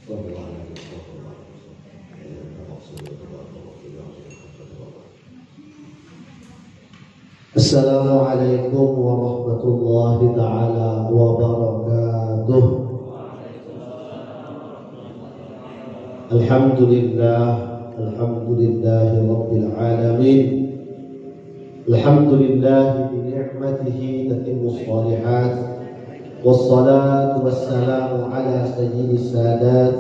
Assalamualaikum warahmatullahi ta'ala wabarakatuh. Alhamdulillahi rabbil alamin. Alhamdulillahi bi ni'matihi tatimmu shalihat. Wassalatu wassalamu ala sayyidis sadat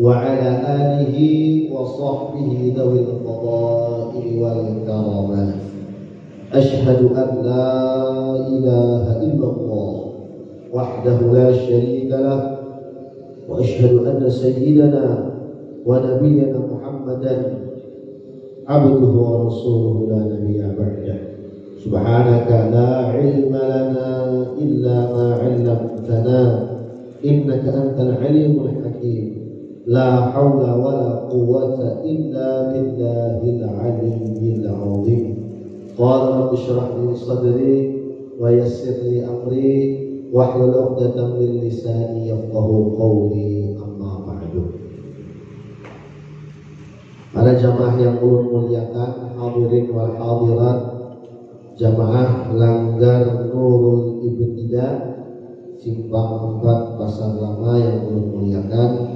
wa ala alihi wa sahbihi dawil qada'i wal karamat. Ashhadu an la ilaha illallah wahdahu la syarika lah wa ashhadu anna sayyidana wa nabiyyana Muhammadan abduhu wa rasuluhu la nabiyya ba'dah. Subhanaka la ilma lana illa ma 'allamtana innaka antal alimul hakim. La haula wa la quwwata illa billahil aliyyil 'azim. Qala rabbi shrah li sadri wa yassir li amri wahlul 'uqdatam min lisani yafqahu qawli. Amma ba'du. Para jamaah yang ulun muliakan, hadirin wal hadirat, jamaah Langgar Nurul Ibtidah Simpang 4 Pasar Lama yang ulun muliakan.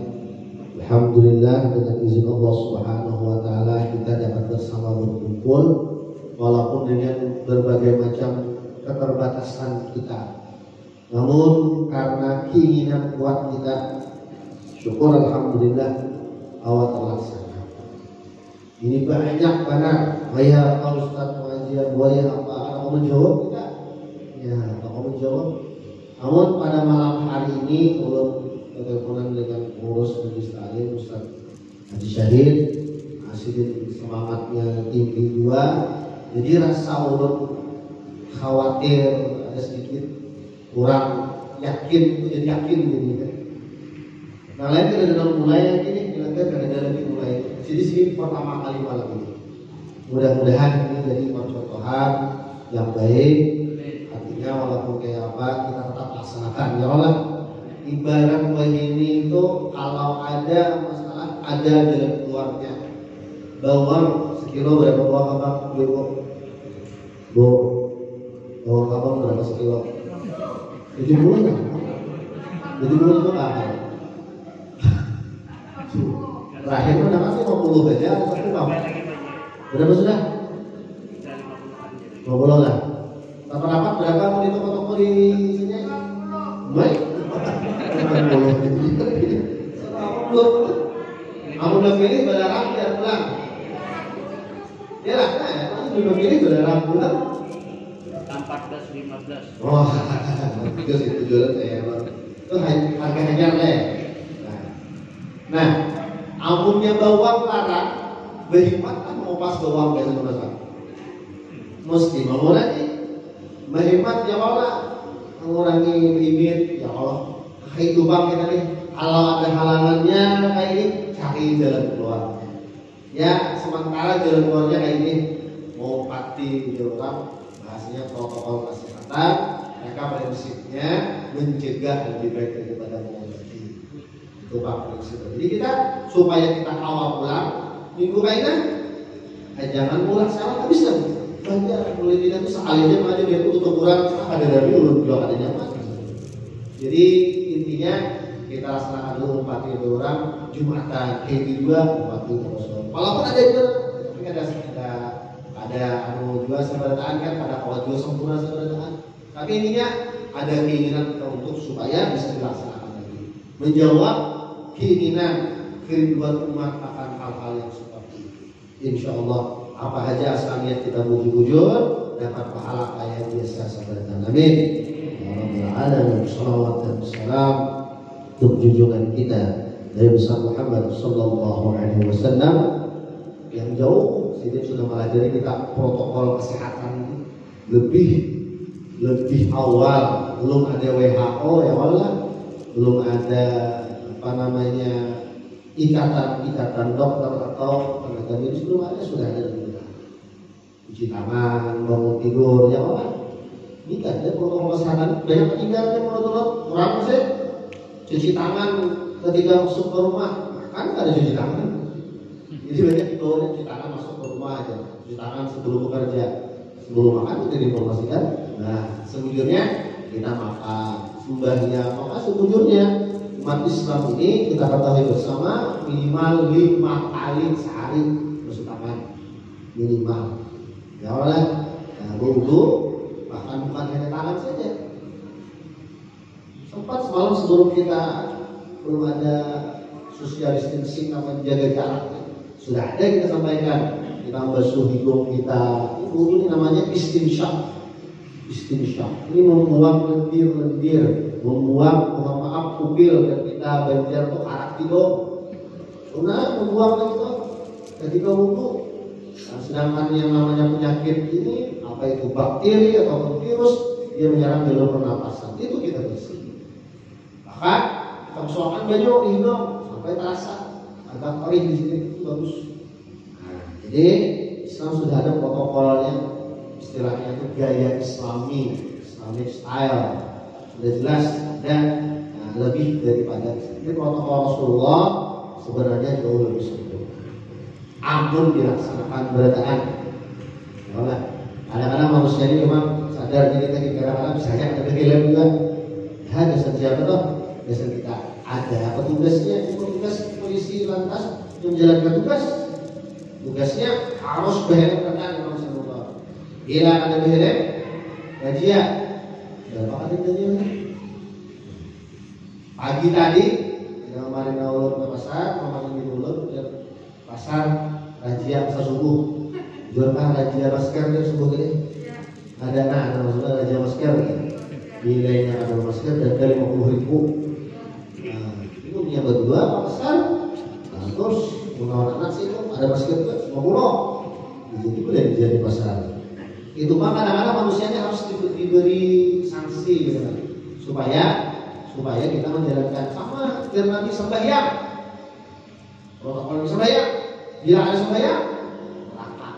Alhamdulillah, dengan izin Allah Subhanahu wa taala kita dapat bersama berkumpul walaupun dengan berbagai macam keterbatasan kita. Namun karena keinginan kuat kita, syukur alhamdulillah awal terlaksana. Ini banyak banget ayah Pak Ustaz pengajian buaya apa mau menjawab kita? Ya, mau menjawab. Namun pada malam hari ini ulun teleponan dengan pengurus Majlis Ta'lim Ustaz Haji Syahid, hasilin semangatnya tinggi dua. Jadi rasa ulun khawatir ada sedikit kurang yakin, jadi yakin gitu kan. Nah lain kan ada mulai ini kira-kira ada lagi mulai. Jadi sini pertama kali malam ini. Mudah-mudahan ini jadi contohan yang baik. Artinya walaupun kayak apa kita tetap laksanakan. Ya Allah, ibarat begini itu kalau ada masalah ada jalan keluarnya. Bawang sekilo berapa bawang abang? Bu, bawang abang berapa sekilo? 70 kan? 70 itu apa? Terakhir itu dapat 50 aja, tapi berapa sudah? 50 lah. Rapat berapa mau di toko-toko di sini? Baik. 50. Kamu udah pilih belarang biar pulang. Ya lah, kamu udah pilih belarang pulang. 14-15. Oh, itu sih tujuan saya. Itu harga hajar deh. Nah, amunnya bawang larang, berhikmat kan mau pas bawang biasa masak. Mesti mau lagi. Berhikmat ya Allah, mengurangi limit ya Allah. Kehidupan kita nih, kalau ada halangannya kayak ini, cari jalan keluar. Ya, sementara jalan keluarnya kayak ini, mau pati di orang, bahasanya protokol kesehatan, mereka prinsipnya mencegah lebih baik daripada mengobati. Itu Pak prinsip. Jadi kita supaya kita awal pulang minggu kayaknya jangan pulang sekarang tak bisa. Banyak boleh tidak itu sekalinya aja dia itu untuk kurang ada dari dulu dua kali nyaman. Jadi intinya kita laksanakan dulu empati orang Jumatan kayak juga empati terus. Walaupun ada juga tapi ada juga seberataan kan pada awal juga sempurna seberataan. Tapi intinya ada keinginan untuk supaya bisa dilaksanakan lagi. Menjawab keinginan kerinduan umat akan hal-hal yang seperti itu. Insya Allah apa saja asal niat kita bujur-bujur dapat pahala kayak biasa sabatan. Amin. Alhamdulillah. Salawat dan salam untuk junjungan kita dari besar Muhammad Sallallahu Alaihi Wasallam yang jauh. Jadi sudah melajari kita protokol kesehatan lebih awal. Belum ada WHO ya Allah, belum ada ikatan dokter atau tenaga medis belum ada, sudah ada cuci tangan, bangun tidur ya Allah. Ini kan ada protokol kesehatan banyak tinggalnya menurut kurang sih cuci tangan ketika masuk ke rumah kan nggak ada cuci tangan. Jadi banyak dibawanya cuci tangan masuk ke rumah aja, cuci tangan sebelum bekerja, sebelum makan itu diinformasikan. Nah, sebujurnya kita makan, sembahyang, maka sebujurnya umat Islam ini kita ketahui bersama minimal 5 kali sehari cuci tangan minimal. Ya oleh wudhu, bahkan bukan hanya tangan saja. Sempat semalam sebelum kita belum ada social distancing atau menjaga jarak, sudah ada kita sampaikan, kita membasuh hidung kita, itu ini namanya istinsyaq. Istinsyaq ini membuang lendir-lendir, membuang, mohon maaf, kupil, dan kita banjar tuh karak hidung. Karena membuang itu ketika wudhu. Nah, sedangkan yang namanya penyakit ini, apa itu bakteri atau virus, dia menyerang jalur pernapasan, itu kita bersih. Bahkan kita masukkan baju di hidung sampai terasa agak perih di sini, itu bagus. Nah, jadi Islam sudah ada protokolnya, istilahnya itu gaya Islami, Islamic style, sudah jelas ada. Nah, lebih daripada ini protokol Rasulullah sebenarnya jauh lebih sempurna. Ampun dilaksanakan beradaan. Ya, kadang-kadang manusia ini memang sadar diri tadi kadang-kadang misalnya ada helm juga. Ya, dasar siapa toh? Dasar kita ada petugasnya, petugas polisi lantas yang menjalankan tugasnya harus berhelm ketat memang semua. Bila ada berhelm, razia. Berapa kali tadi? Pagi tadi kita kemarin ulur ke pasar, kemarin di ulur ke pasar razia pasar subuh. Jualkah razia masker di subuh ini? Ada maksudnya razia masker gitu. Nilainya ada masker dan 50.000. Nah, itu punya berdua pasar. Nah, terus menawar anak sih itu ada masker juga 50. Jadi boleh jadi pasar. Itu mah kadang-kadang manusianya harus diberi sanksi gitu kan. Supaya kita menjalankan sama biar nanti sembahyang. Protokol sembahyang, bila ada sembahyang, neraka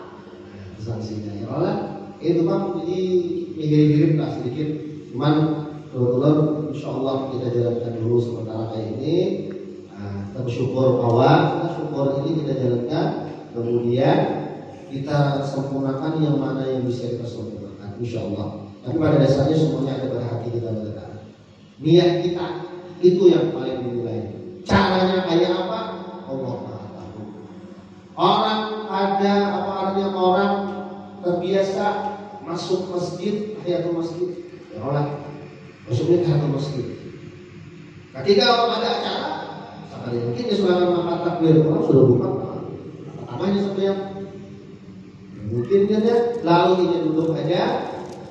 sanksinya. Ya Allah, itu kan jadi mirip-mirip lah sedikit. Cuman kebetulan insya Allah kita jalankan dulu sementara kayak ini. Kita bersyukur awal, kita syukur ini kita jalankan. Kemudian kita sempurnakan yang mana yang bisa kita sempurnakan, insya Allah. Tapi pada dasarnya semuanya ada pada hati kita berkata. Niat kita itu yang paling dinilai. Caranya kayak apa? Allah Maha tahu. Orang ada apa artinya orang terbiasa masuk masjid, tahiyatul masjid. Ya Allah, masuknya tahiyatul masjid. Ketika orang ada acara, sekali mungkin dia sudah makan takbir, orang sudah buka namanya sampai mungkin dia lalu dia duduk aja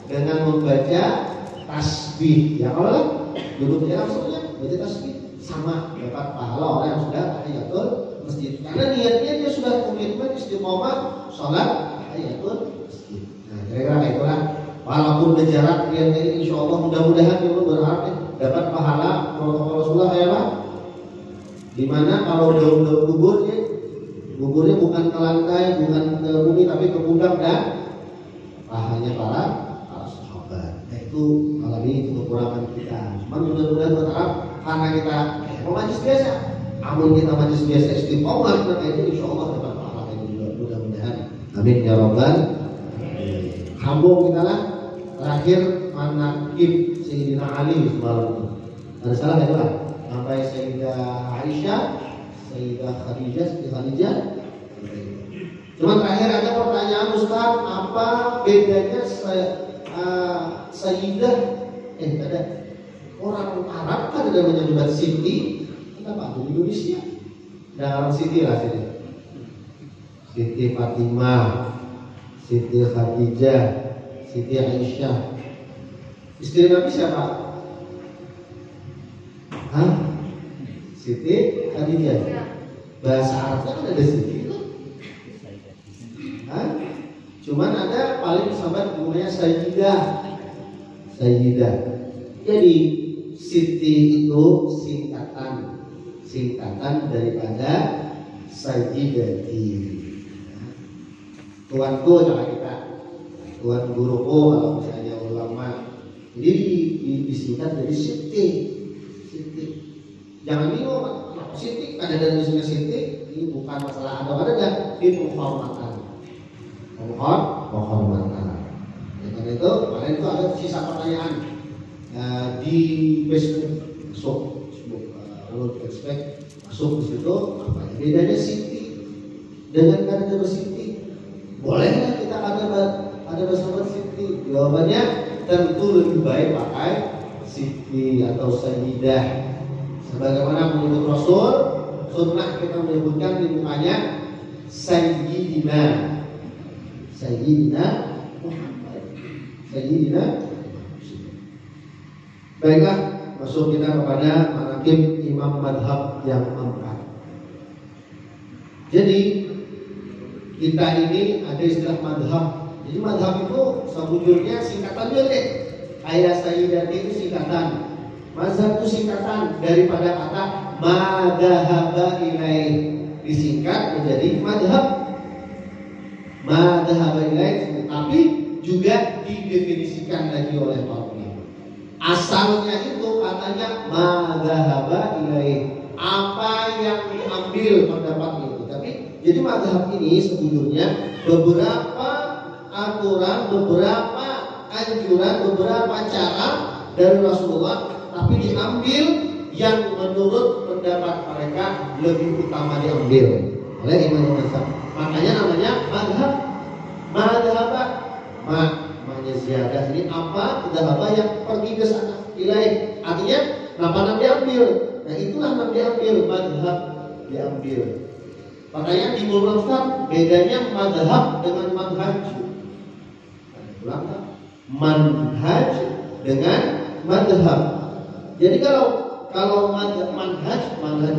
dengan membaca tasbih. Ya Allah, duduknya langsungnya baca tasbih sama dapat pahala orang yang sudah tahiyatul masjid. Karena niatnya dia sudah komitmen istiqomah sholat tahiyatul masjid. Nah, kira-kira itulah. Walaupun berjarak niatnya ini insya Allah mudah-mudahan kita berharap dapat pahala protokol Rasulullah kayak apa? Dimana kalau daun-daun guburnya bukan ke lantai, bukan ke bumi, tapi ke pundak dan pahanya para sahabat. Nah, itu malam ini itu kekurangan kita. Cuma mudah-mudahan berharap karena kita mau majlis biasa, amun kita majlis biasa istiqomah, maka itu insya Allah dapat pahala ini juga mudah-mudahan. Amin ya Rabbal. Sambung kita lah terakhir manaqib Sayyidina Ali semalam itu. Ada salah nggak Pak? Sampai Sayyidah Aisyah, Sayyidah Khadijah. Cuma terakhir ada pertanyaan Ustaz, apa bedanya Sayyidah ada orang Arab kan ada menyebut Siti, kenapa di Indonesia? Ada orang Siti lah sini. Siti Fatimah, Siti Khadijah, Siti Aisyah. Istri Nabi siapa? Hah? Siti Khadijah. Bahasa Arabnya kan ada Siti itu. Hah? Cuman ada paling sahabat namanya Sayyidah. Jadi Siti itu singkatan daripada Sayyidati. Tuanku sama kita, tuan guruku kalau misalnya ulama. Jadi disingkat dari Siti. Jangan bingung. Siti, ada dan musuhnya Siti, ini bukan masalah ada, ini penghormatan. Penghormatan. Karena itu, kemarin itu ada sisa pertanyaan di Facebook, masuk di situ, apa bedanya Siti dengan kata Siti? Bolehlah kita ada bersama Siti? Jawabannya tentu lebih baik pakai Siti atau Sayyidah. Sebagaimana menyebut Rasul, sunnah kita menyebutkan di mukanya Sayyidina Muhammad. Sayyidina. Baiklah, masuk kita kepada manaqib imam madhab yang keempat. Jadi kita ini ada istilah madhab. Jadi madhab itu sebujurnya singkatannya deh. Kayak Sayyidah itu singkatan. Mazhab itu singkatan daripada kata madhaba ilaih, disingkat menjadi madhab. Madhaba ilaih, tapi juga didefinisikan lagi oleh para ulama. Asalnya itu katanya madhaba ilaih, apa yang diambil pendapat itu. Tapi jadi madhab ini sebetulnya beberapa aturan, beberapa anjuran, beberapa cara dari Rasulullah, tapi diambil yang menurut pendapat mereka lebih utama diambil oleh imam mazhab. Makanya namanya madhab. Madhaba, maknanya ziyadah ini apa? Madhaba yang pergi ke sana, ilaih. Artinya nama diambil. Nah itulah nama diambil, madhab diambil. Makanya dimulai bedanya madhab dengan manhaj. Manhaj dengan madhab. Jadi kalau manhaj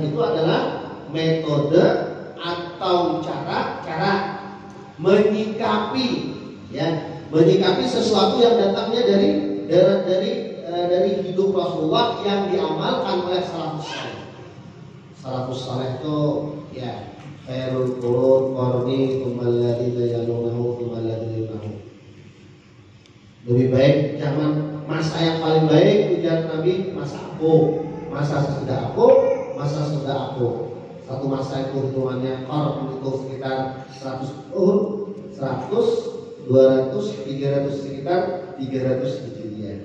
itu adalah metode atau cara menyikapi, menyikapi sesuatu yang datangnya dari hidup Rasulullah yang diamalkan oleh salafus saleh. Salafus saleh itu khairul qurun qarni tsummal ladzina yalunahu tsummal ladzina yalunahu. Lebih baik zaman masa yang paling baik ujar Nabi masa aku, masa sesudah aku, masa sesudah aku. Satu masa itu hitungannya qarn itu sekitar 100 tahun, 100, 200, 300 sekitar 300 Hijriah.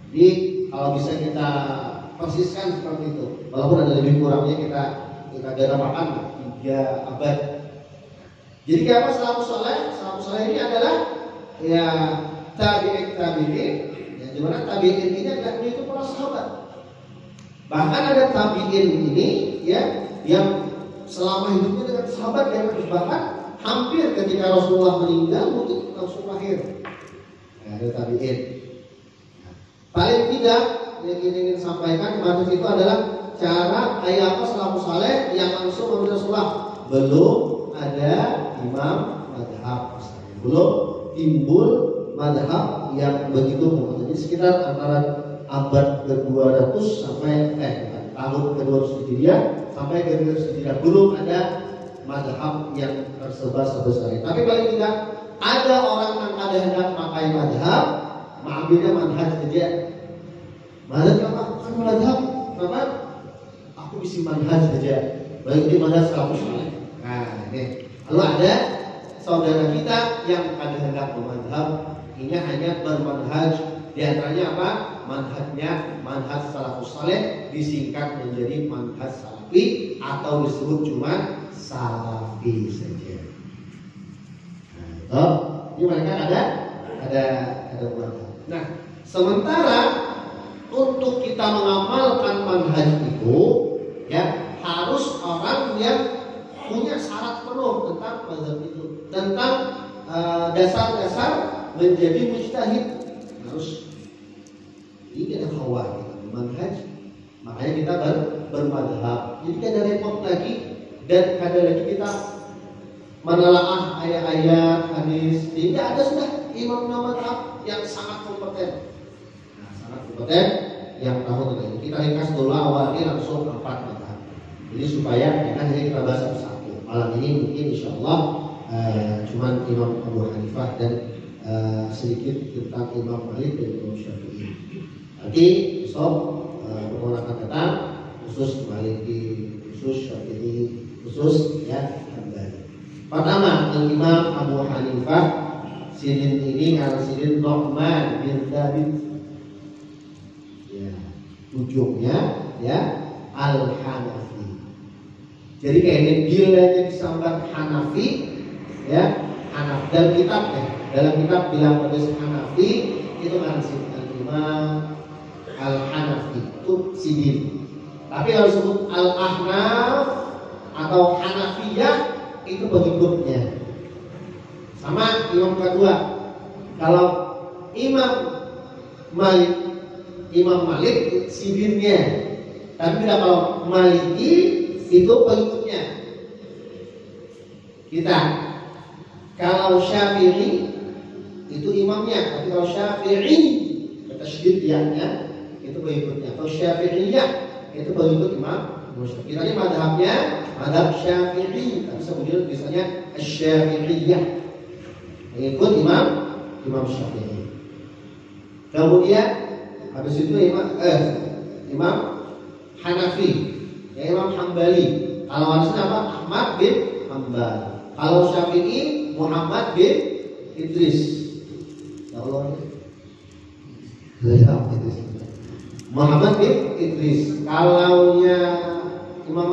Jadi kalau bisa kita persiskan seperti itu, walaupun ada lebih kurangnya kita garapakan 3 abad. Jadi apa salafus saleh? Salafus saleh ini adalah tabi'in, di mana tabi'in ini adalah itu para sahabat. Bahkan ada tabi'in ini yang selama hidupnya dengan sahabat dan bahkan hampir ketika Rasulullah meninggal mungkin langsung lahir. Ada tabi'in. Paling tidak yang ingin sampaikan maksud itu adalah cara apa salafus saleh yang langsung menurut Rasulullah. Belum ada imam madhab, belum timbul madhab yang begitu kuat. Jadi sekitar antara abad ke-200 sampai tahun ke-200 Hijriah sampai ke-200 Hijriah belum ada madhab yang tersebar sebesar ini. Tapi paling tidak ada orang yang ada hendak pakai madhab, mengambilnya manhaj saja. Madhab apa? Kan madhab, kenapa? Aku isi manhaj saja. Baik di manhaj salafus saleh. Nah ini. Lalu ada saudara kita yang ada hendak bermadhab, ini hanya bermanhaj. Di antaranya apa? Manhajnya manhaj salafus saleh disingkat menjadi manhaj salafi atau disebut cuma salafi saja. Nah, ini mereka ada manhaj. Nah, sementara untuk kita mengamalkan manhaj itu harus orang yang punya syarat penuh tentang mazhab itu, tentang dasar-dasar menjadi mujtahid. Harus ini ada hawa manhaj, makanya kita bermadhab. Jadi ada repot lagi dan ada lagi kita menelaah ayat-ayat hadis. Tidak ada sudah imam madhab yang sangat kompeten. Sangat kompeten yang tahu tentang ini. Kita ringkas dulu awalnya langsung 4 madhab. Jadi supaya kita bahas satu. Malam ini mungkin insyaallah cuman Imam Abu Hanifah dan sedikit tentang Imam Malik dan Imam Syafi'i. Nanti besok permohonan datang khusus Maliki, khusus Syafi'i, khusus ya Hambali. Pertama, Imam Abu Hanifah, Sidin ini ngaran Sidin Nu'man bin Thabit. Ya, ujungnya ya Al-Hanafi. Jadi kayak ini bilanya disambat Hanafi ya, Hanafi dalam kitab ya. Dalam kitab bilang penulis Hanafi itu ngaran Sidin Imam Al-Hanafi itu Sidin. Tapi kalau disebut Al-Ahnaf atau Hanafiyah itu pengikutnya. Sama imam kedua. Kalau Imam Malik Sidinnya. Tapi kalau Maliki itu pengikutnya. Kita. Kalau Syafi'i itu imamnya. Tapi kalau Syafi'i tasydid ya itu pengikutnya. Kalau Syafi'iyah itu pengikut Imam Syafi'i. Tadi madhabnya madhab Syafi'i, tapi sebelumnya misalnya Syafi'iyah pengikut Imam Syafi'i. Kemudian habis itu Imam Hanafi, ya Imam Hambali. Kalau warisnya apa? Ahmad bin Hambal. Kalau Syafi'i Muhammad bin Idris. Ya Allah. Muhammad bin Idris. Kalaunya Imam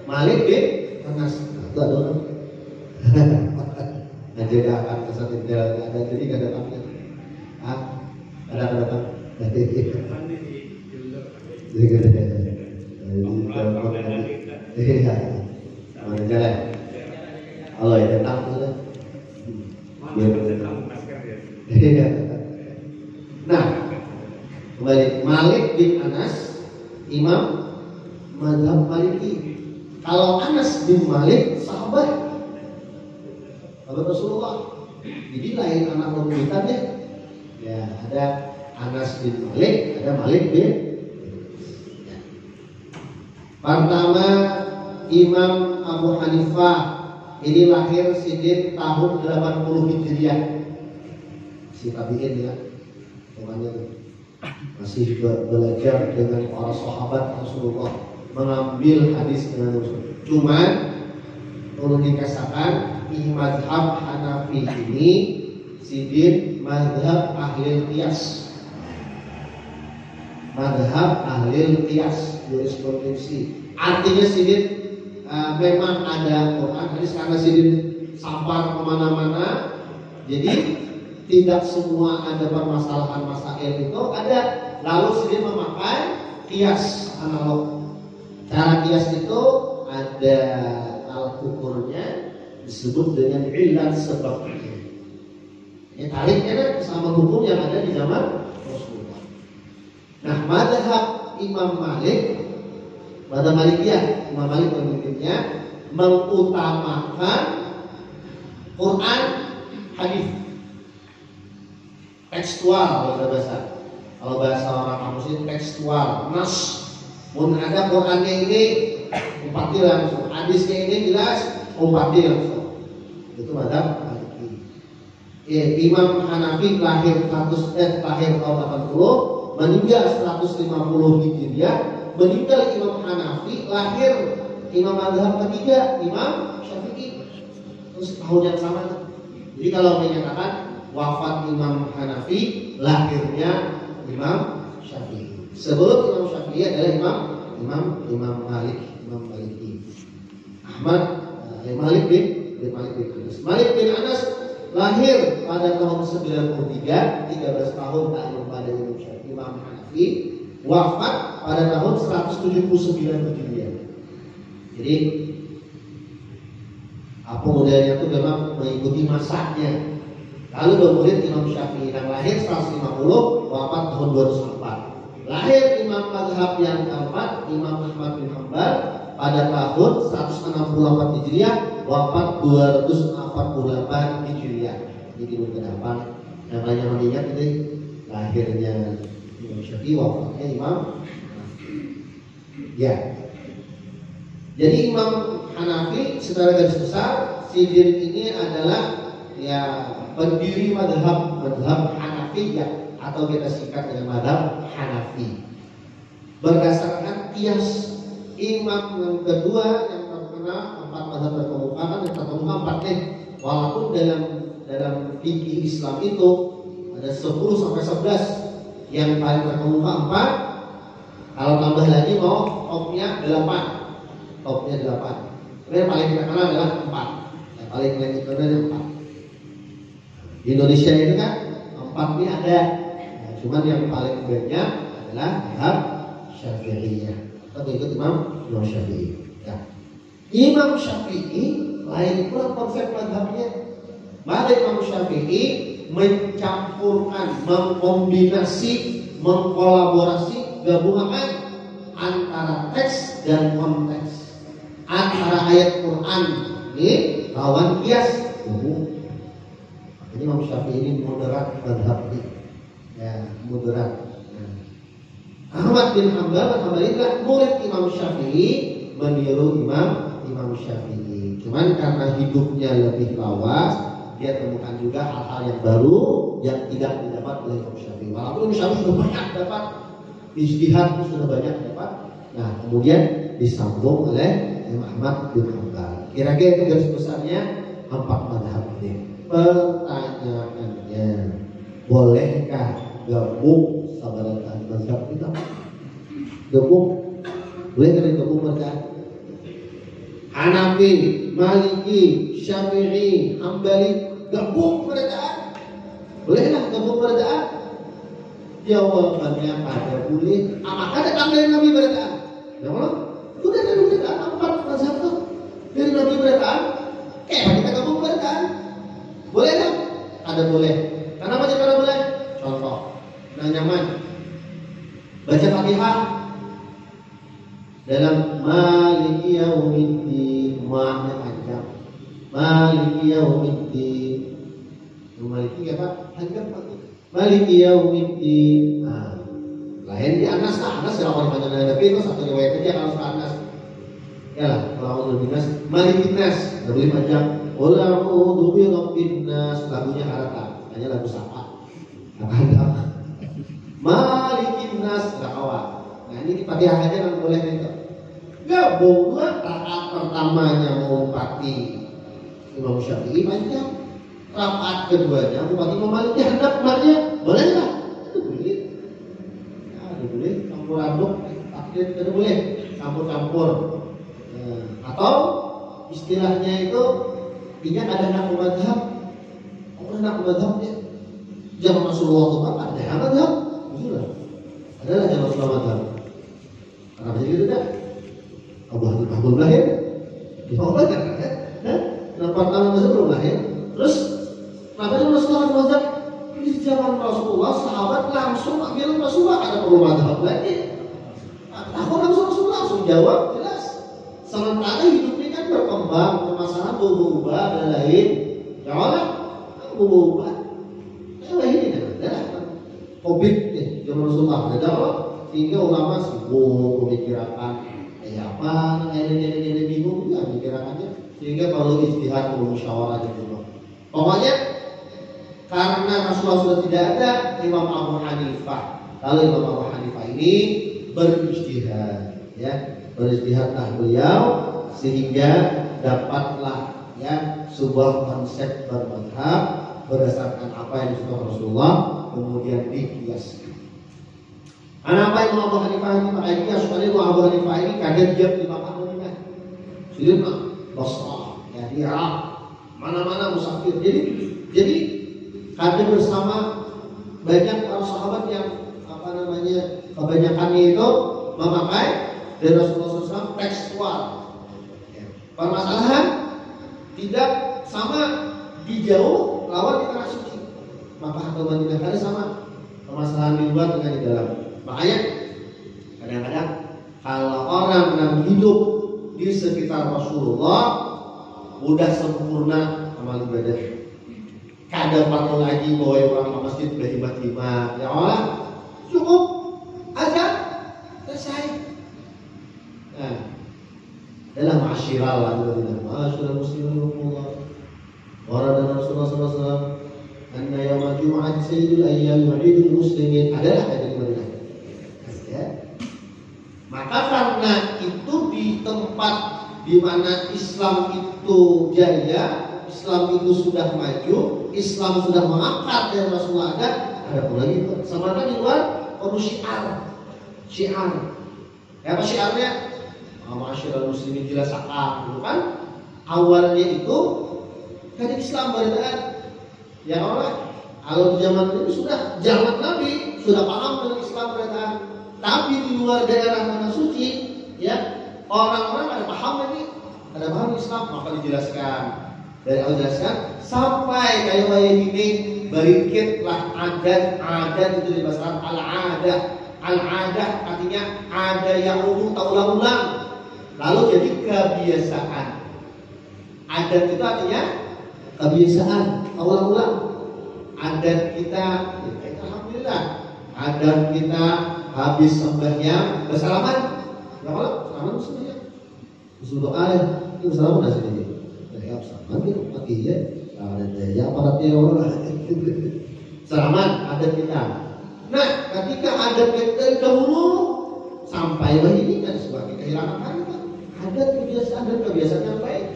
Malik bin Anas. Itu ada orang. Nanti dia akan kesatin dia ada jadi gak datang. Ada datang. Iya. Mana jalan? Allah ya datang sudah. Iya. Nah, kembali Malik bin Anas, Imam Mazhab Maliki. Kalau Anas bin Malik sahabat Rasulullah. Jadi lain anak pemerintahan ya. Ya ada Anas bin Malik, ada Malik bin. Ya. Pertama Imam Abu Hanifah ini lahir Sidin tahun 80 Hijriah. Si tabiin ya, temannya masih belajar dengan para sahabat Rasulullah, mengambil hadis dengan Rasul. Cuman perlu dikatakan mazhab Hanafi ini Sidin mazhab ahli qiyas. Mazhab ahli qiyas jurisprudensi. Artinya Sidin memang ada Quran hadis karena Sidin sampar kemana-mana. Jadi tidak semua ada permasalahan masail itu ada. Lalu Sidin memakai qiyas analog. Cara qiyas itu ada al-ukurnya disebut dengan ilat sebabnya. Ya tariknya kan sama hukum yang ada di zaman Rasulullah. Nah, mazhab Imam Malik, mazhab Malikiyah, Imam Malik pemimpinnya mengutamakan Quran, hadis, tekstual bahasa. Kalau bahasa orang kamus itu tekstual, nas. Mun ada Qurannya ini umpati langsung, hadisnya ini jelas umpati langsung. Itu mazhab Maliki. Imam Hanafi lahir tahun 80, meninggal 150 Hijriah. Meninggal Imam Hanafi, lahir Imam mazhab ketiga Imam Syafi'i. Terus tahun yang sama. Jadi kalau menyatakan wafat Imam Hanafi, lahirnya Imam Syafi'i. Sebelum Imam Syafi'i adalah Imam Malik, Imam Maliki. Malik bin Anas. Malik bin Anas lahir pada tahun 93, 13 tahun tahun pada Imam Hanafi, wafat pada tahun 179 Hijriah. Jadi apa modelnya itu memang mengikuti masanya. Lalu bermurid Imam Syafi'i yang lahir 150, wafat tahun 204. Lahir Imam mazhab yang keempat, Imam Ahmad bin Hambal pada tahun 164 Hijriah, wafat 248 Hijriah. Jadi beberapa namanya mengingat ini lahirnya Imam Syafi'i, wafatnya Imam ya. Jadi Imam Hanafi secara garis besar Sidin ini adalah ya pendiri mazhab Hanafiyah atau kita singkat dengan mazhab Hanafi. berdasarkan kias. Imam yang kedua yang terkenal 4 mazhab terkemuka kan yang terkemuka 4 nih. Walaupun dalam fikih Islam itu ada 10 sampai 11, yang paling terkemuka 4. Kalau tambah lagi mau topnya 8. Topnya 8. Tapi yang paling terkenal adalah 4. Yang paling terkenal adalah 4. Di Indonesia itu kan 4 ini ada. Nah, cuman yang paling banyak adalah mazhab Syafi'iyah. Kita ikut Imam Syafi'i. Ya. Imam Syafi'i lain pula konsep mazhabnya. Maka Imam Syafi'i mencampurkan, mengkombinasi, mengkolaborasi, gabungan antara teks dan konteks, antara ayat Quran ini lawan kias. Jadi Imam Syafi'i ini moderat mazhabnya, ya moderat. Ahmad bin Hanbal adalah murid Imam Syafi'i, meniru Imam Syafi'i. Cuman karena hidupnya lebih lawas, dia temukan juga hal-hal yang baru yang tidak didapat oleh Imam Syafi'i. Walaupun Imam Syafi'i sudah banyak dapat, ijtihad sudah banyak dapat. Nah, kemudian disambung oleh Imam Ahmad bin Hanbal. Kira-kira itu garis besarnya 4 mazhab ini. Pertanyaannya, bolehkah gabung sabarakan mazhab kita? Gabung? Boleh kan gabung bacaan? Hanafi, Maliki, Syafi'i, Hambali, gabung bacaan? Bolehlah gabung bacaan? Jawabannya pada boleh. Maka datang dari Nabi bacaan. Ya Allah, sudah dari bacaan 4 mazhab itu dari Nabi bacaan. Kita gabung bacaan? Boleh kan? Ada boleh. Kenapa cara boleh? Contoh, nah nyaman baca Fatihah dalam Maliki Yaumiddin, makna panjang. Maliki Yaumiddin. Maliki apa? Panjang Pak. Maliki Yaumiddin. Nah, lain di Anas, Anas dalam orang panjang tapi itu satu riwayat aja kalau Anas. Ya lah, kalau lebih Nas, Maliki Nas lebih panjang. A'udzu birabbin nas, lagunya harapan, hanya lagu sapa. Ada Malikin nas kawan. Nah ini di Fatihah aja kan boleh itu. Gabung rakaat pertamanya mengumpati Imam Syafi'i panjang, rakaat keduanya mengumpati Imam Malik hendak banyak, boleh nggak? Itu boleh. Nah, itu boleh campur aduk, takdir itu boleh campur-campur. Atau istilahnya itu ingat ada anak mazhab, anak mazhabnya zaman Rasulullah itu apa? Ada yang mazhab, sudah. Adalah zaman Rasulullah mazhab. Kenapa jadi tidak? Abu Hanifah belum lahir, Imam Malik kan? Kenapa tangan mazhab belum lahir? Terus kenapa jadi Rasulullah mazhab? Di zaman Rasulullah sahabat langsung ambil Rasulullah, ada perlu mazhab lagi. Aku langsung Rasulullah langsung jawab jelas. Sementara hidup ini kan berkembang, permasalahan berubah dan lain. Ya Allah, berubah. Ini adalah COVID nih, zaman Rasulullah ada apa? Sehingga ulama sibuk memikirkan apa, ini bingung ya mikirakannya. Sehingga perlu istihad, perlu musyawarah gitu. Pokoknya karena Rasulullah sudah tidak ada, Imam Abu Hanifah. Lalu Imam Abu Hanifah ini berijtihad, ya, berijtihadlah beliau sehingga dapatlah ya sebuah konsep bermadhab berdasarkan apa yang disukai Rasulullah, kemudian dikiaskan. Apa Imam Abu Hanifah ini? Makanya kias sekali Imam Abu Hanifah ini kadang dia di Madinah, Sirina, Basrah, ya di Irak, mana-mana musafir. Jadi kadang bersama banyak para sahabat yang kebanyakannya itu memakai dari Rasulullah SAW tekstual. Permasalahan tidak sama di jauh lawan di tanah suci. Maka agama tidak ada sama. Permasalahan di luar dengan di dalam. Makanya kadang-kadang kalau orang yang hidup di sekitar Rasulullah udah sempurna amal ibadah. Kadang perlu lagi bawa orang ke masjid berhemat-hemat. Ya Allah, cukup azan selesai. Nah, dalam ma'asyiral ma'asyiral muslimin Allah. Warada Rasulullah SAW anna yawma jum'ah sayyidul ayyam wa'idul muslimin adalah dari Madinah. Ya. di tempat di mana Islam itu jaya, Islam itu sudah maju, Islam sudah mengakar dan Rasulullah ada pun lagi sementara di luar perlu syiar. Apa syiarnya? Masyarakat muslimin jelas akar, gitu kan? Awalnya itu kan Islam beritaan, ya Allah. Kalau di zaman itu sudah zaman Nabi sudah paham dengan Islam beritaan, tapi di luar daerah tanah suci, ya orang-orang ada paham Islam, maka dijelaskan dari Allah jelaskan sampai kayak ini berikitlah adat itu di bahasa al-adah artinya ada yang tak ulang-ulang lalu jadi kebiasaan. Adat itu artinya kebiasaan ulang-ulang. Adat kita alhamdulillah adat kita habis sembahyang bersalaman ya Allah salaman semuanya berdoa itu bersalaman aslinya ya salaman gitu pakai ya ada daya aparatnya orang salaman adat kita. Nah ketika adat kita dahulu sampai ini kan sebagai kehilangan harga adat kebiasaan yang baik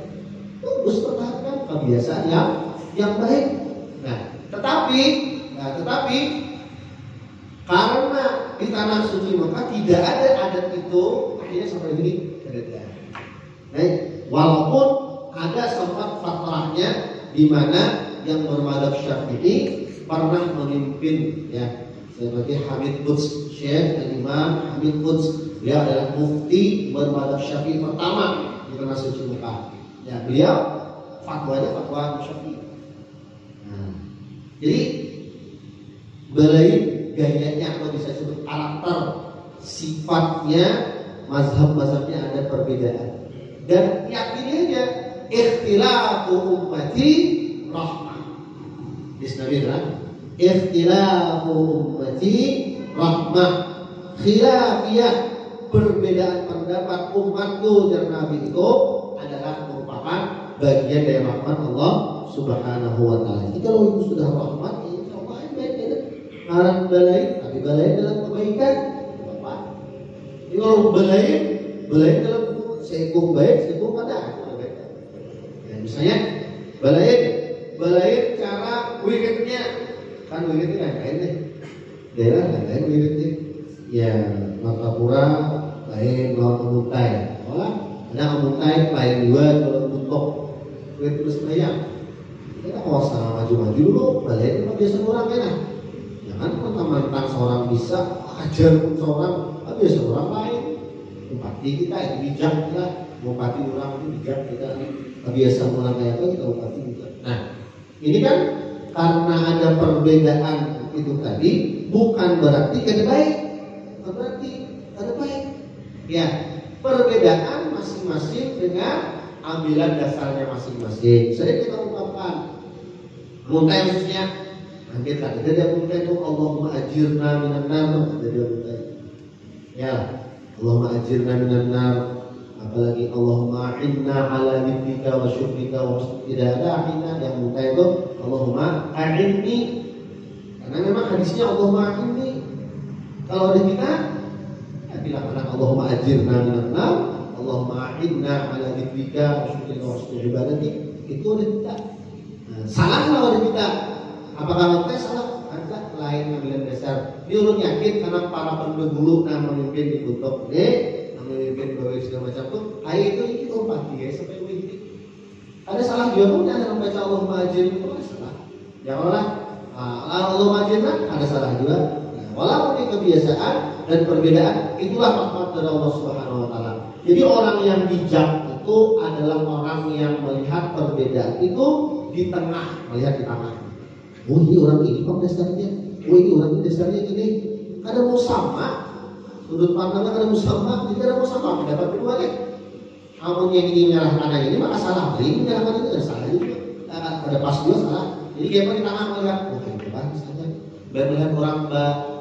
terus pertahankan kebiasaan yang baik. Nah tetapi karena di tanah suci Mekah tidak ada adat itu akhirnya sampai ini ada. Nah, walaupun ada sempat fatrahnya di mana yang bermadhab Syafi'i pernah memimpin ya sebagai Hamid Quds, Syekh dan Imam Hamid Quds, dia adalah mufti bermadhab Syafi'i pertama di tanah suci Mekah. Ya, beliau fatwanya fatwa Syafi'i. Nah, jadi belain gayanya atau bisa disebut karakter sifatnya mazhab-mazhabnya ada perbedaan dan yakinnya ikhtilafu ummati rahmah. Bismillah. Ikhtilafu ummati rahmah. Khilafiyah perbedaan pendapat umatku dan Nabi itu adalah merupakan bagian dari rahmat Allah Subhanahu wa taala. Jadi kalau itu sudah rahmat Haram balai, tapi balai dalam kebaikan. Apa? Jadi kalau balai dalam sekung baik, sekung pada kebaikan. Ya, misalnya balai cara wiridnya kan wiridnya lain deh. Daerah lain wiridnya. Ya Martapura lain lawan Amuntai. Ada Amuntai lain juga kalau untuk wirid terus bayang. Kita kalau sama maju-maju dulu balai itu biasa orang enak. Kan mentang-mentang seorang bisa ajar pun seorang tapi ya seorang lain empati kita itu bijak kita empati orang itu bijak kita biasa orang kayak apa kita empati juga. Nah ini kan karena ada perbedaan itu tadi bukan berarti kada baik, bukan berarti kada baik ya perbedaan masing-masing dengan ambilan dasarnya masing-masing. Saya kita ungkapkan muntah khususnya nanti tak ada dia minta itu Allahumma ajirna minan nar ada dia minta ya Allahumma ajirna minan nar apalagi Allahumma inna ala dzikrika wa syukrika wa tidak ada inna yang minta itu Allahumma a'inni karena memang hadisnya Allahumma a'inni kalau ada kita ya bilang Allahumma ajirna minan nar Allahumma inna ala dzikrika wa syukrika wa husni ibadatik itu ada kita. Nah, salah kalau ada kita. Apakah kita salah? Ada lain ambilan dasar. Ini ulun yakin karena para pendahulu yang memimpin di bentuk ini, yang memimpin bawa segala macam itu, ayat itu empati ya sampai begini. Ada salah juga pun ada membaca Allahumma ajirna itu ada salah. Ya Allah, Allahumma ajirna ada salah juga. Nah, walaupun ini kebiasaan dan perbedaan, itulah rahmat dari Allah Subhanahu Wa Taala. Jadi orang yang bijak itu adalah orang yang melihat perbedaan itu di tengah, melihat di tengah. Oh ini orang ini kok dasarnya, oh ini orang ini dasarnya gini. Kada mau sama, sudut pandangnya kada mau sama, jika kada mau sama pendapat kedua kan. Kamu yang ini menyalahkan yang ini maka salah, ini menyalahkan itu ada salah juga. Ada pas juga salah. Jadi kayak apa di tangan melihat, oh ini bagus saja. Biar melihat orang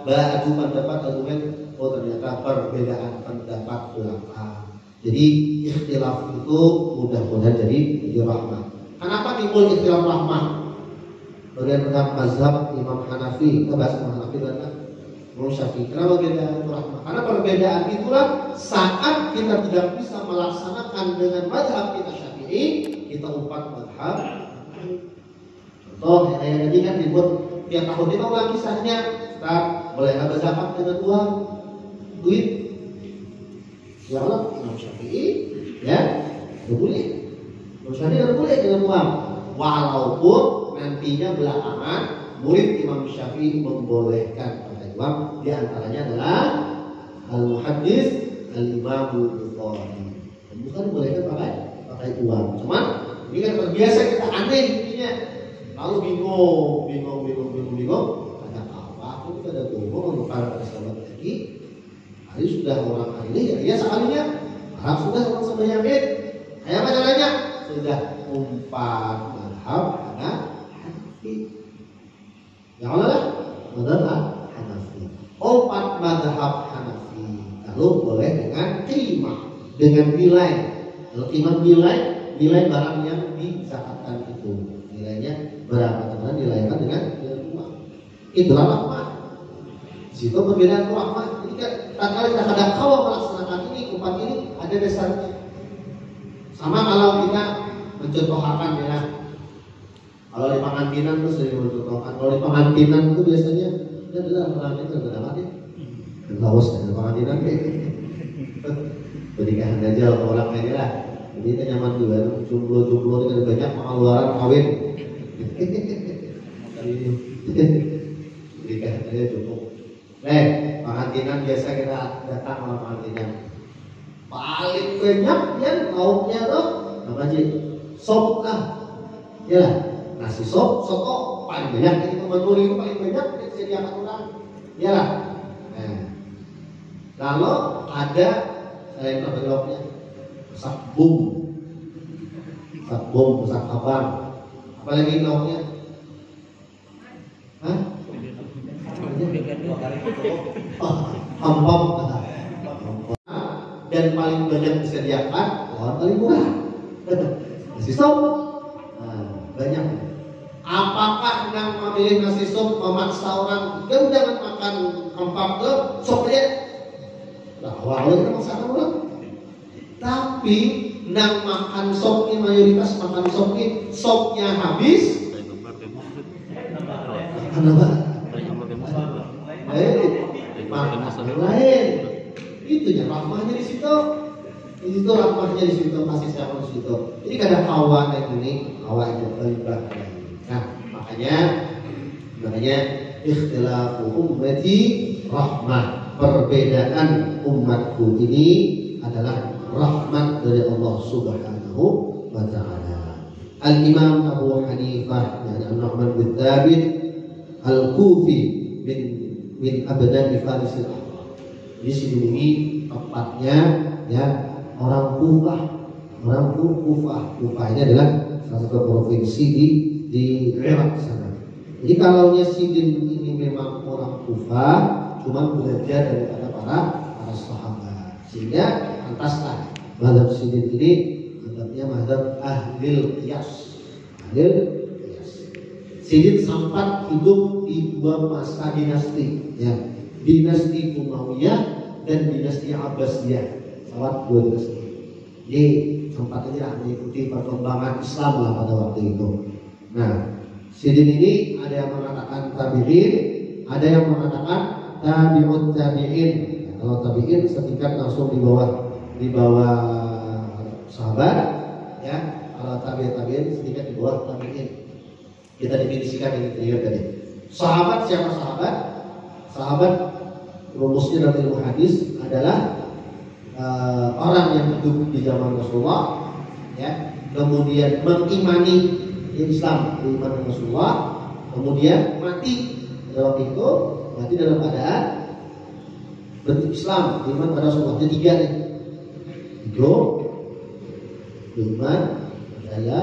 beradu pendapat argumen, oh ternyata perbedaan pendapat belakang. Jadi ikhtilaf itu mudah-mudahan jadi rahmah. Kenapa timbul ikhtilaf rahmah? Bagian tentang mazhab Imam Hanafi, kita bahas Imam Hanafi kan? Imam Syafi'i. Kenapa beda rahmah? Karena perbedaan itulah saat kita tidak bisa melaksanakan dengan mazhab kita Syafi'i, kita umpat mazhab. Contoh yang tadi kan dibuat tiap tahun kita ulang kisahnya. Kita boleh nggak zakat dengan uang, duit? Ya Allah, Imam Syafi'i, ya, nggak boleh. Imam Syafi'i nggak boleh dengan uang. Walaupun nantinya belakangan murid Imam Syafi'i membolehkan uang, di antaranya adalah Al-Muhaddis Al-Imam Bukhari. Bukan boleh pakai uang. Cuman ini kan terbiasa kita aneh intinya. Lalu bingung. Ada apa? Aku ada ngomong para sahabat lagi. Hari sudah orang ini ya biasa kalinya. Harap sudah orang sembahyang Id. Kayak apa caranya? Sudah umpat madhab Hanafi. Ya Allah lah, madhab Empat mazhab Hanafi. Lalu boleh dengan qimah, dengan nilai. Kalau qimah nilai barang yang dizakatkan itu. Nilainya berapa? Karena nilaikan dengan nilai uang. Itulah rahmah. Situ perbedaan rahmah. Jadi kan kadang-kadang kalau melaksanakan ini, empat ini ada dasarnya. Sama kalau kita mencontohkan ya. Kalau di pengantinan itu sering mencontohkan. Kalau di pengantinan itu biasanya itu adalah pengantin terdapat ya. Lawas ada pengantinan ya. Pernikahan aja orang ini lah. Jadi kita nyaman juga. Jumlah dengan banyak pengeluaran kawin. Pernikahan aja cukup. Pengantinan biasa kita datang sama pengantinan. Paling banyak ya lauknya tuh apa sih? Sop lah. Ya nasi sop, soto paling banyak itu menu itu paling banyak disediakan orang. Ya lah. Lalu ada selain lauknya masak bum, masak abang. Apalagi lauknya? Hah? Hampam. Dan paling banyak disediakan, paling murah. Nasi sop. Banyak. Apakah yang memilih nasi sop memaksa orang jangan makan hampam ke sop aja? Nah, awalnya kita maksakan orang. Tapi nang makan sop ini mayoritas makan sop ini sopnya habis. Kenapa? Makan lain. Itu ya rahmahnya di situ. Itu rahmahnya di situ, kasih sayang di situ. Jadi kadang hawa kayak gini, hawa itu berubah. Nah, makanya ikhtilafu ummati rahmah. Perbedaan umatku ini adalah rahmat dari Allah Subhanahu wa taala. Al-Imam Abu Hanifah dan An-Nu'man bin Thabit Al-Kufi min abna'i Faris. Di sini tepatnya ya orang Kufah. Kufah ini adalah salah satu provinsi di Irak sana. Jadi kalau Sidin ini memang orang Kufah, cuma belajar daripada para sahabat. Sehingga pantaslah mazhab Sidin ini mazhabnya mazhab ahlil qiyas. Sidin sempat hidup di dua masa dinasti, ya. Dinasti Umayyah dan dinasti Abbasiyah. Salah dua dinasti. Jadi sempat ini mengikuti perkembangan Islam lah pada waktu itu. Nah, Sidin ini ada yang mengatakan tabi'in, ada yang mengatakan tabi'ut tabi'in. Kalau tabi'in setingkat langsung di bawah sahabat, ya. Kalau tabi'in setingkat di bawah tabi'in. Kita definisikan ini tadi. Sahabat siapa sahabat? Sahabat rumusnya dalam ilmu hadis adalah orang yang hidup di zaman Rasulullah, ya, kemudian mengimani Islam, beriman dengan Rasulullah, kemudian mati dalam keadaan berislam, beriman pada Rasulullah. Jadi tiga nih, hidup, beriman, percaya,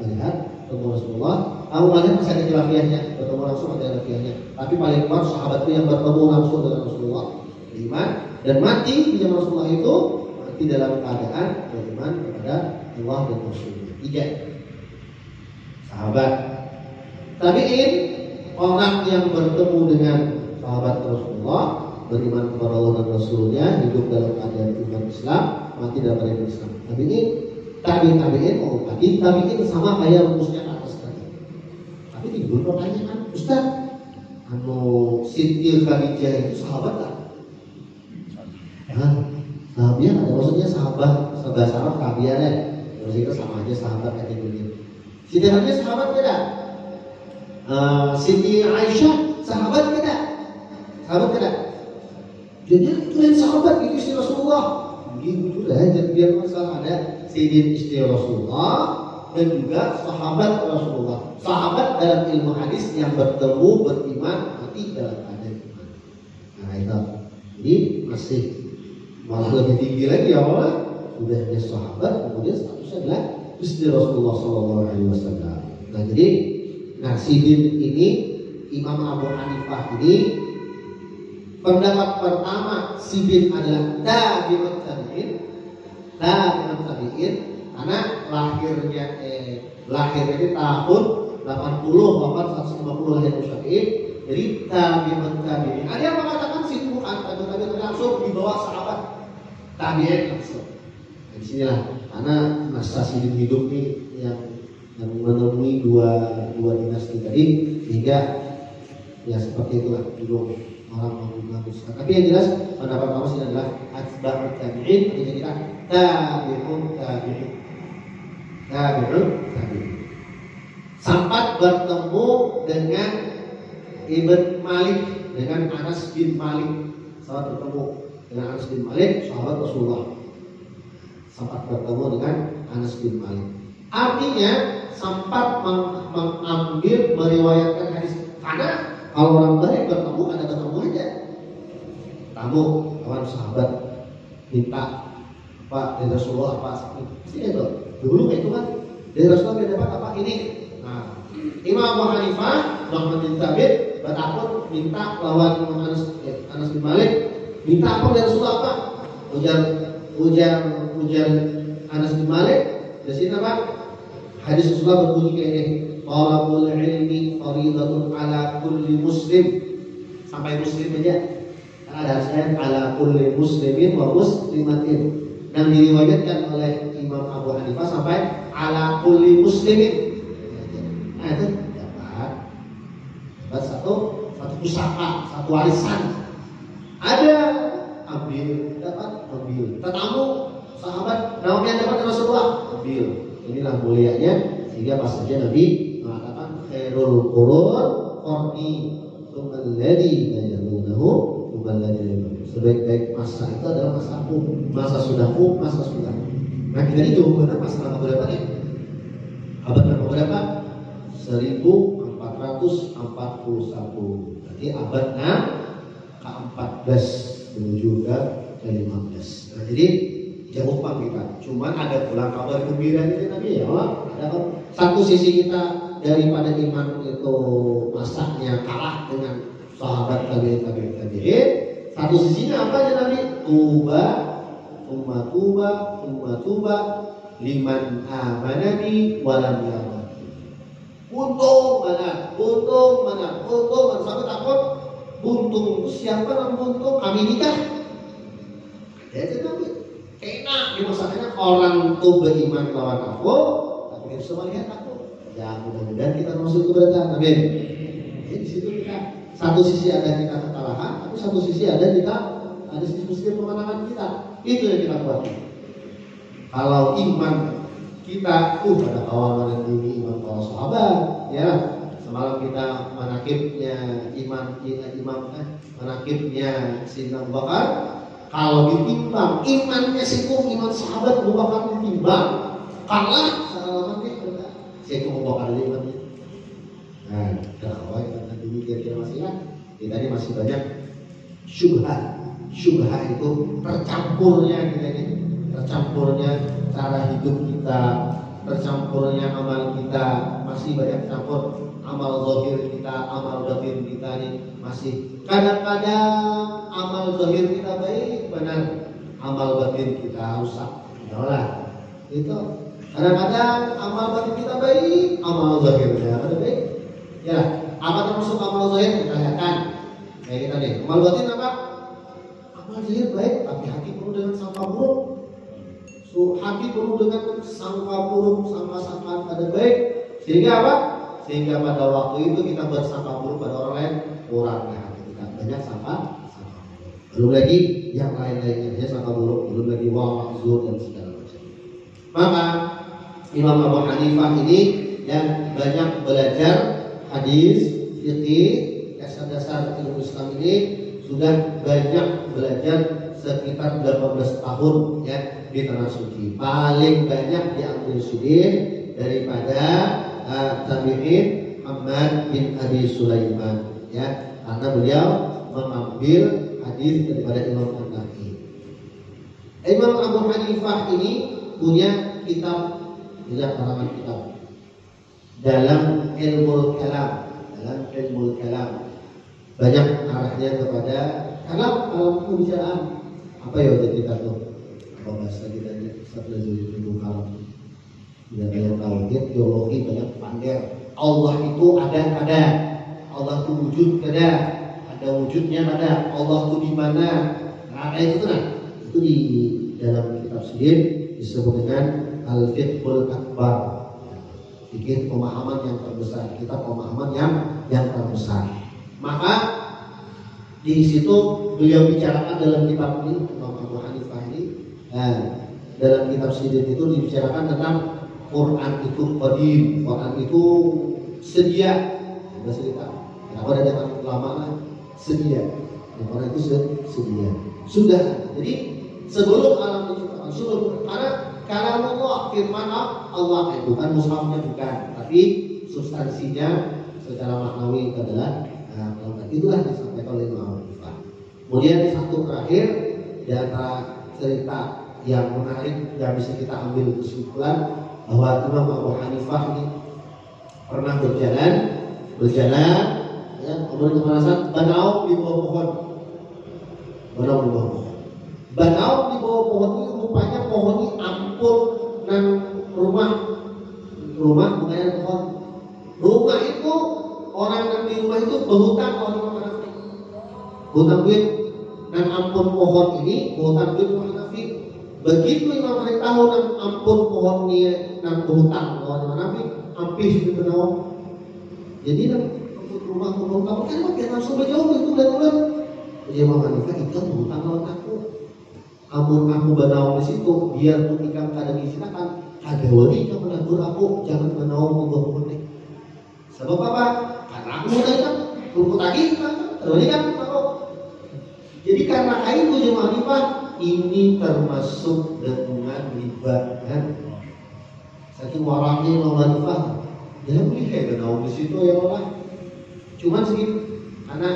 melihat, ketemu Rasulullah. Aku melihat masih ada khilafiahnya, bertemu langsung ada khilafiahnya. Tapi paling kuat sahabat itu yang bertemu langsung dengan Rasulullah, beriman dan mati di zaman Rasulullah itu mati dalam keadaan beriman kepada Allah dan Rasulullah. Tiga sahabat. Tabi'in orang yang bertemu dengan sahabat Rasulullah, beriman kepada Allah dan Rasulnya, hidup dalam keadaan iman Islam, mati dalam keadaan Islam. Tapi ini tabiin sama kayak rumusnya ke atas tadi. Tapi timbul pertanyaan, Ustaz, Siti Khadijah itu sahabat tak? Tabian ada maksudnya sahabat tabian ya. Terus itu sama aja sahabat kayak gini. Siti Khadijah sahabat tidak? Siti Aisyah sahabat tidak? Sahabat tidak? Jadi kalian sahabat itu istri Rasulullah. Begitu juga jadi biar masalah ada Sayyidin istri Rasulullah dan juga sahabat Rasulullah. Sahabat dalam ilmu hadis yang bertemu beriman mati dalam keadaan iman. Nah itu. Jadi masih malah lebih tinggi lagi ya Allah. Sudah dia sahabat, kemudian statusnya adalah istri Rasulullah SAW. Nah jadi Sidin ini Imam Abu Hanifah ini pendapat pertama Sidin adalah tabi'ut tabi'in karena lahirnya di tahun 80 wafat 150 lahir Syafi'i. Jadi tabi'ut tabi'in. Ada yang mengatakan Sidin bukan tabi'ut langsung di bawah sahabat tabi'in langsung. Nah, di sinilah karena masa Sidin hidup nih yang menemui dua dinasti tadi sehingga ya seperti itulah dulu orang mengaku. Tapi yang jelas pendapat pertama sih adalah atba'ut tabi'in, artinya kita tabi'un tabi'in. Sampai bertemu dengan Ibn Malik, dengan Anas bin Malik. Sampai bertemu dengan Anas bin Malik, sahabat Rasulullah. Sampai bertemu dengan Anas bin Malik. Artinya sempat mengambil meriwayatkan hadis. Karena kalau orang baik bertemu ada ketemu aja. Kamu kawan sahabat minta apa dari Rasulullah apa sih itu dulu itu kan dari Rasulullah dia dapat apa ini. Nah, Imam Abu Hanifah Muhammad bin Thabit bertakut minta lawan Anas bin Malik minta apa dari Rasulullah apa ujar Anas bin Malik di sini apa hadis Rasulullah berbunyi kayak ini. Talabul ilmi faridatun ala kulli muslim. Sampai muslim aja. Karena ada hadisnya ala kulli muslimin wa muslimatin. Dan diriwayatkan oleh Imam Abu Hanifah sampai ala kulli muslimin. Nah itu dapat satu pusaka, satu warisan. Ada ambil, dapat ambil. Tetamu sahabat namanya dapat Rasulullah ambil. Inilah mulianya sehingga pas saja Nabi mengatakan khairul qurun qarni tsumma alladhi yalunahu tsumma alladhi yalunahu. Sebaik-baik masa itu adalah masaku, masa sudahku, masa sudah. Nah kita ini jawabannya masalah berapa nih? Abad berapa? 1441. Berarti abadnya ke-14 menuju ke-15. Nah jadi jauh pak kita. Cuman ada pulang kabar gembira ini Nabi ya Allah. Ada satu sisi kita daripada iman itu masaknya kalah dengan sahabat tabi'in. Satu sisinya apa aja Nabi? Tuba liman amanani walam yaman. Untung mana sampai takut buntung itu siapa yang buntung kami nikah. Ada Nabi. Enak di masanya orang tuh beriman lawan aku, tapi bisa melihat aku. Ya mudah-mudahan kita masuk keberatan. Amin. Di situ kita satu sisi ada kita kekalahan, tapi satu sisi ada sisi pemenangan kita. Itu yang kita buat. Kalau iman kita pada kawan yang tinggi iman para sahabat, ya semalam kita menakibnya Sayyidina Abu Bakar. Kalau ditimbang imannya iman sahabat Abu Bakar ditimbang kalah salamannya enggak. Saya Abu Bakar imannya. Nah, kalau kita demikian masalah, kita ini masih banyak syubhat itu tercampurnya cara hidup kita, tercampurnya amal kita, masih banyak campur amal zahir kita, amal batin kita ini masih kadang-kadang amal zahir kita baik benar, amal batin kita rusak. Yalah. Itu kadang-kadang amal batin kita baik, amal zahirnya ada baik. Ya, apa termasuk amal zahir? Kelihatan Kayak kita nih, amal batin apa? Amal zahir baik, tapi hati penuh dengan sangka buruk. Hati penuh dengan sangka buruk, sangka-sangka ada baik. Sehingga apa? Sehingga pada waktu itu kita bersangka buruk pada orang lain, kurangnya hati kita banyak sangka buruk. Belum lagi yang lain-lainnya, ya sangka buruk, belum lagi wal, zur dan segala macam. Maka Imam Abu Hanifah ini yang banyak belajar hadis, fikih, dasar-dasar ilmu Islam ini sudah banyak belajar sekitar 18 tahun ya di tanah suci. Paling banyak diambil sudin daripada tabi'in Muhammad bin Abi Sulaiman ya, karena beliau mengambil hadis daripada Imam An-Nafi. Imam Abu Hanifah ini punya kitab, tidak karangan kitab dalam ilmu kalam, banyak arahnya kepada kalam pembicaraan. Apa ya kita tuh? Apa bahasa kita ini? Strategi ilmu kalam. Tidak banyak tauhid, teologi banyak panggil. Allah itu ada. Allah itu wujud ada wujudnya ada. Allah itu di mana? Nah, itu itu di dalam kitab sendiri disebut dengan Al-Fiqhul Akbar. Fikih pemahaman yang terbesar, kitab pemahaman yang terbesar. Maka di situ beliau bicarakan dalam kitab ini, Imam Abu Hanifah ini, dalam kitab sendiri itu dibicarakan tentang Quran itu qadim, Quran itu sedia. Bahasa kita, kenapa ada zaman ulama lah sedia. Quran itu sedia. Sudah. Jadi sebelum alam diciptakan, karena Allah firman Allah itu bukan mushafnya bukan, tapi substansinya secara maknawi itu adalah itulah disampaikan oleh Imam Hanifah. Kemudian satu terakhir di antara cerita yang menarik yang bisa kita ambil kesimpulan bahwa Imam Abu Hanifah ini pernah berjalan ya, kemudian kemana? Banau di bawah pohon. Banau di bawah pohon ini rupanya pohon ini ampun dan rumah bukannya pohon. Rumah itu orang yang di rumah itu berhutang orang hutang duit dan ampun pohon ini hutang duit orang Nabi. Begitu Imam Malik tahu dan ampun pohon ini dan berhutang orang Nabi hampir di benau. Jadi dan rumah kamu kan pakai langsung berjauh itu dan ulang. Jadi Imam Hanifah ikan berhutang lawan aku. Amun aku benau di situ biar pun ikan kada disitakan ada wali yang menegur aku jangan benau menggopoh nih. Sebab apa? Karena aku mau kan rumput lagi kan wali kan tahu. Jadi karena itu Imam Hanifah ini termasuk dengan riba kan. Saking waraknya Imam Hanifah dia boleh benau di situ ya Allah. Cuman sedikit karena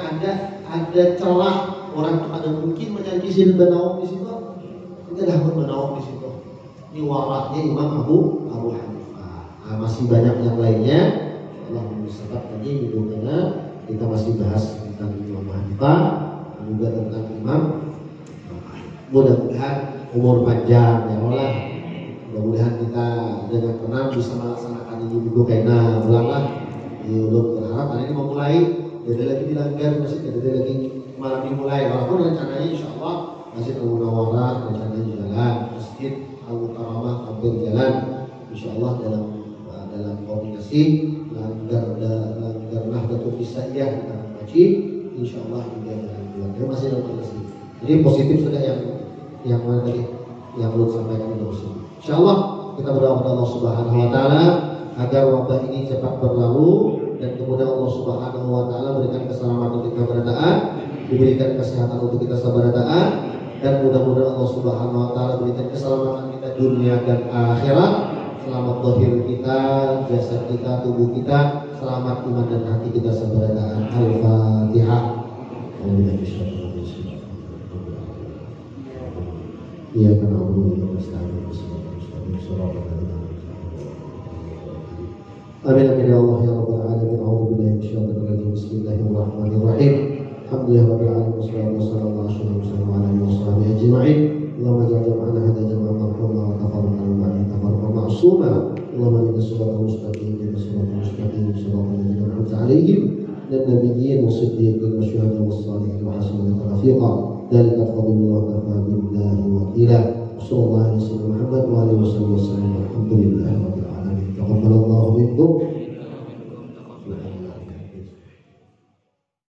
ada celah orang ada mungkin menjadi sini benau di situ. Kita dapat menawar di situ. Ini waraknya Imam Abu Hanifah. Nah, masih banyak yang lainnya. Allah mengusahakan tadi hidupnya kita masih bahas tentang Imam Hanifah, juga tentang Imam. Mudah-mudahan umur panjang ya Allah. Mudah-mudahan kita dengan tenang bisa melaksanakan ini dulu karena ulama. Belum berharap hari ini mau mulai. Jadi lagi dilanggar masih jadi lagi malam dimulai. Walaupun rencananya Insya Allah Masjid Al-Munawwarah rencananya jalan, Masjid Al-Mukarramah hampir jalan, insya Allah dalam koordinasi langgar Nahdlatul Fisaiyah kita kaji, insya Allah juga jalan. Dia masih dalam koordinasi. Jadi positif sudah yang mana tadi yang belum sampaikan itu positif. Insya Allah kita berdoa kepada Allah Subhanahu Wa Taala agar wabah ini cepat berlalu dan kemudian Allah Subhanahu Wa Taala berikan keselamatan untuk kita berataan, diberikan kesehatan untuk kita berataan. Dan mudah-mudahan Allah Subhanahu Wa Taala berikan keselamatan kita dunia dan akhirat, selamat zahir kita, jasad kita, tubuh kita, selamat iman dan hati kita seberadaan. Al-Fatihah. Ya karena Allah Amin amin ya Allah ya Rabbal Alamin. A'udzubillahi minasyaitonir rajim. Bismillahirrahmanirrahim. Alhamdulillah rabbil alamin wassalatu wassalamu ala rasulillah wa ala alihi washabihi ajma'in. Allahumma ja'al jam'ana hadha jam'an marhuma wa tafarraqana min ba'dihi tafarraqan ma'suma. اللهم اهدنا الصراط المستقيم اهدنا الصراط المستقيم صراط الذين انعمت عليهم من النبيين والصديقين والشهداء والصالحين وحسن اولئك رفيقا ذلك فضل الله وكفى بالله وكيلا صلى الله عليه وسلم محمد وعلى اله وصحبه وسلم والحمد لله رب العالمين تقبل الله منكم